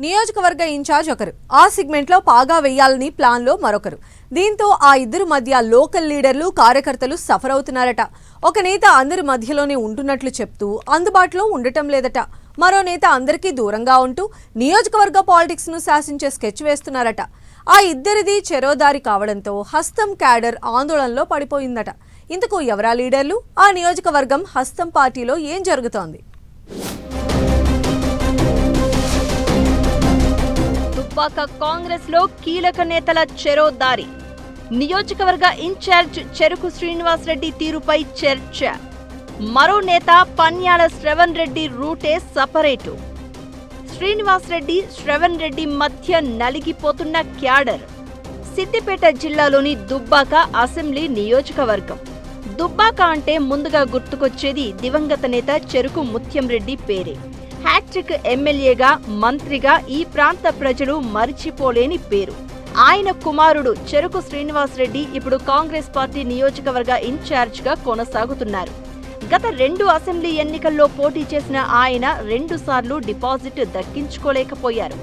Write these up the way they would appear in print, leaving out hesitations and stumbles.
నియోజకవర్గ ఇన్ఛార్జ్ ఒకరు, ఆ సెగ్మెంట్ లో పాగా వేయాలని ప్లాన్ లో మరొకరు. దీంతో ఆ ఇద్దరు మధ్య లోకల్ లీడర్లు కార్యకర్తలు సఫర్ అవుతున్నారట. ఒక నేత అందరి మధ్యలోనే ఉంటున్నట్లు చెప్తూ అందుబాటులో ఉండటం లేదట. మరో నేత అందరికీ దూరంగా ఉంటూ నియోజకవర్గ పాలిటిక్స్ ను శాసించే స్కెచ్ వేస్తున్నారట. ఆ ఇద్దరిది చెరోదారి కావడంతో హస్తం క్యాడర్ ఆందోళనలో పడిపోయిందట. ఇందుకు ఎవరా లీడర్లు, ఆ నియోజకవర్గం హస్తం పార్టీలో ఏం జరుగుతోంది? దుబ్బాక కాంగ్రెస్ లో కీలక నేతల చెరోదారి. నియోజకవర్గ ఇన్ఛార్జ్ చెరుకు శ్రీనివాసరెడ్డి తీరుపై చర్చ. మరో నేత పన్యాల శ్రవణ్ రెడ్డి రూటే సపరేటు. శ్రీనివాసరెడ్డి శ్రవణ్ రెడ్డి మధ్య నలిగిపోతున్న క్యాడర్. సిద్దిపేట జిల్లాలోని దుబ్బాక అసెంబ్లీ నియోజకవర్గం. దుబ్బాక అంటే ముందుగా గుర్తుకొచ్చేది దివంగత నేత చెరుకు ముత్యంరెడ్డి పేరే. హ్యాట్రిక్ ఎమ్మెల్యేగా, మంత్రిగా ఈ ప్రాంత ప్రజలు మరిచిపోలేని పేరు. ఆయన కుమారుడు చెరుకు శ్రీనివాసరెడ్డి ఇప్పుడు కాంగ్రెస్ పార్టీ నియోజకవర్గ ఇన్ఛార్జ్ గా కొనసాగుతున్నారు. గత 2 అసెంబ్లీ ఎన్నికల్లో పోటీ చేసిన ఆయన 2 సార్లు డిపాజిట్ దక్కించుకోలేకపోయారు.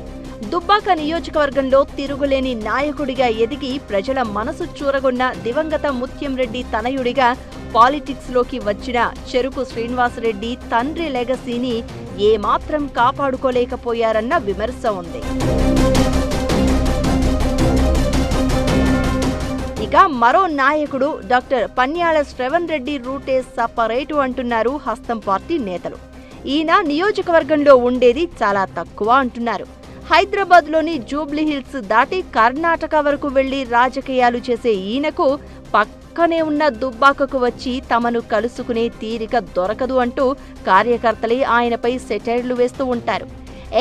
దుబ్బాక నియోజకవర్గంలో తిరుగులేని నాయకుడిగా ఎదిగి ప్రజల మనసు చూరగొన్న దివంగత ముత్యంరెడ్డి తనయుడిగా పాలిటిక్స్ లోకి వచ్చిన చెరుకు శ్రీనివాసరెడ్డి తండ్రి లెగసీని ఏమాత్రం కాపాడుకోలేకపోయారన్న విమర్శ ఉంది. ఇక మరో నాయకుడు డాక్టర్ పన్యాల శ్రవణ్ రెడ్డి రూటే సపరేటు అంటున్నారు హస్తం పార్టీ నేతలు. ఈయన నియోజకవర్గంలో ఉండేది చాలా తక్కువ అంటున్నారు. హైదరాబాద్ లోని జూబ్లీహిల్స్ దాటి కర్ణాటక వరకు వెళ్లి రాజకీయాలు చేసే ఈయనకు పక్కనే ఉన్న దుబ్బాకకు వచ్చి తమను కలుసుకునే తీరిక దొరకదు అంటూ కార్యకర్తలే ఆయనపై సెటైర్లు వేస్తూ ఉంటారు.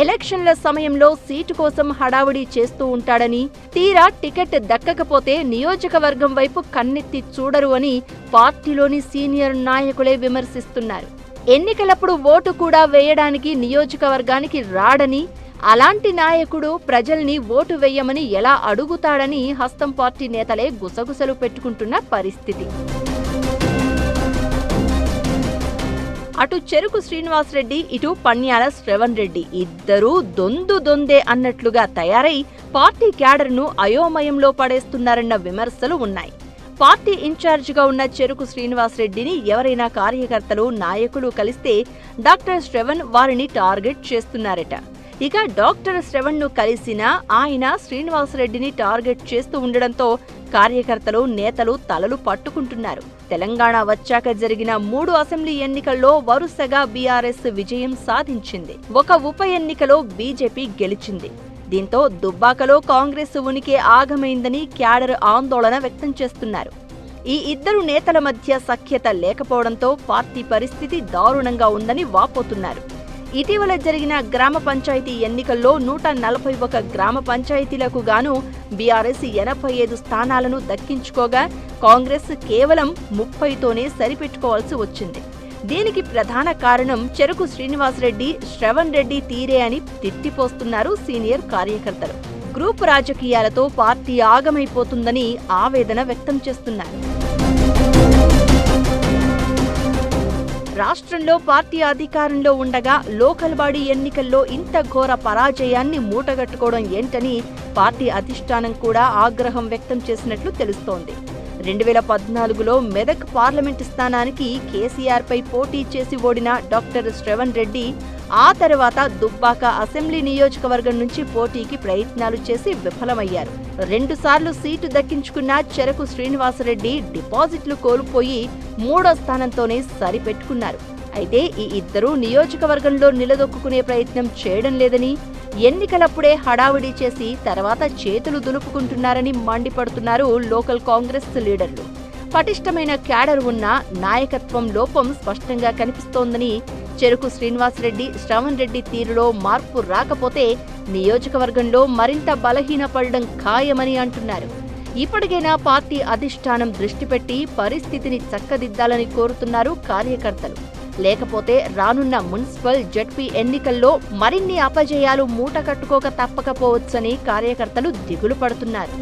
ఎలక్షన్ల సమయంలో సీటు కోసం హడావుడి చేస్తూ ఉంటాడని, తీరా టికెట్ దక్కకపోతే నియోజకవర్గం వైపు కన్నెత్తి చూడరు అని పార్టీలోని సీనియర్ నాయకులే విమర్శిస్తున్నారు. ఎన్నికలప్పుడు ఓటు కూడా వేయడానికి నియోజకవర్గానికి రాడని, అలాంటి నాయకుడు ప్రజల్ని ఓటు వేయమని ఎలా అడుగుతాడని హస్తం పార్టీ నేతలే గుసగుసలు పెట్టుకుంటున్న పరిస్థితి. అటు చెరుకు శ్రీనివాసరెడ్డి, ఇటు పన్యాల శ్రవణ్ రెడ్డి ఇద్దరూ దొందే అన్నట్లుగా తయారై పార్టీ క్యాడర్ను అయోమయంలో పడేస్తున్నారన్న విమర్శలు ఉన్నాయి. పార్టీ ఇన్ఛార్జిగా ఉన్న చెరుకు శ్రీనివాసరెడ్డిని ఎవరైనా కార్యకర్తలు, నాయకులు కలిస్తే డాక్టర్ శ్రవణ్ వారిని టార్గెట్ చేస్తున్నారట. ఇక డాక్టర్ శ్రవణ్ ను కలిసినా ఆయన శ్రీనివాసరెడ్డిని టార్గెట్ చేస్తూ ఉండడంతో కార్యకర్తలు, నేతలు తలలు పట్టుకుంటున్నారు. తెలంగాణ వచ్చాక జరిగిన 3 అసెంబ్లీ ఎన్నికల్లో వరుసగా బీఆర్ఎస్ విజయం సాధించింది. ఒక ఉప ఎన్నికలో బీజేపీ గెలిచింది. దీంతో దుబ్బాకలో కాంగ్రెస్ ఉనికి ఆగమైందని క్యాడర్ ఆందోళన వ్యక్తం చేస్తున్నారు. ఈ ఇద్దరు నేతల మధ్య సఖ్యత లేకపోవడంతో పార్టీ పరిస్థితి దారుణంగా ఉందని వాపోతున్నారు. ఇటీవల జరిగిన గ్రామ పంచాయతీ ఎన్నికల్లో 141 గ్రామ పంచాయతీలకు గాను బీఆర్ఎస్ 85 స్థానాలను దక్కించుకోగా కాంగ్రెస్ కేవలం 30తోనే సరిపెట్టుకోవాల్సి వచ్చింది. దీనికి ప్రధాన కారణం చెరుకు శ్రీనివాసరెడ్డి, శ్రవణ్ రెడ్డి తీరే అని తిట్టిపోస్తున్నారు సీనియర్ కార్యకర్తలు. గ్రూప్ రాజకీయాలతో పార్టీ ఆగమైపోతుందని ఆవేదన వ్యక్తం చేస్తున్నారు. రాష్ట్రంలో పార్టీ అధికారంలో ఉండగా లోకల్ బాడీ ఎన్నికల్లో ఇంత ఘోర పరాజయాన్ని మూటగట్టుకోవడం ఏంటని పార్టీ అధిష్టానం కూడా ఆగ్రహం వ్యక్తం చేసినట్లు తెలుస్తోంది. 2014లో మెదక్ పార్లమెంటు స్థానానికి కేసీఆర్ పై పోటీ చేసి ఓడిన డాక్టర్ శ్రవణ్ రెడ్డి ఆ తర్వాత దుబ్బాక అసెంబ్లీ నియోజకవర్గం నుంచి పోటీకి ప్రయత్నాలు చేసి విఫలమయ్యారు. 2 సార్లు సీటు దక్కించుకున్న చెరుకు శ్రీనివాసరెడ్డి డిపాజిట్లు కోల్పోయి 3వ స్థానంతోనే సరిపెట్టుకున్నారు. అయితే ఈ ఇద్దరూ నియోజకవర్గంలో నిలదొక్కునే ప్రయత్నం చేయడం లేదని, ఎన్నికలప్పుడే హడావిడి చేసి తర్వాత చేతులు దులుపుకుంటున్నారని మండిపడుతున్నారు లోకల్ కాంగ్రెస్ లీడర్లు. పటిష్టమైన క్యాడర్ ఉన్న నాయకత్వం లోపం స్పష్టంగా కనిపిస్తోందని, చెరుకు శ్రీనివాసరెడ్డి, శ్రవణ్ రెడ్డి తీరులో మార్పు రాకపోతే నియోజకవర్గంలో మరింత బలహీనపడడం ఖాయమని అంటున్నారు. ఇప్పటికైనా పార్టీ అధిష్టానం దృష్టి పెట్టి పరిస్థితిని చక్కదిద్దాలని కోరుతున్నారు కార్యకర్తలు. లేకపోతే రానున్న మున్సిపల్, జడ్పీ ఎన్నికల్లో మరిన్ని అపజయాలు మూటకట్టుకోక తప్పకపోవచ్చని కార్యకర్తలు దిగులు పడుతున్నారు.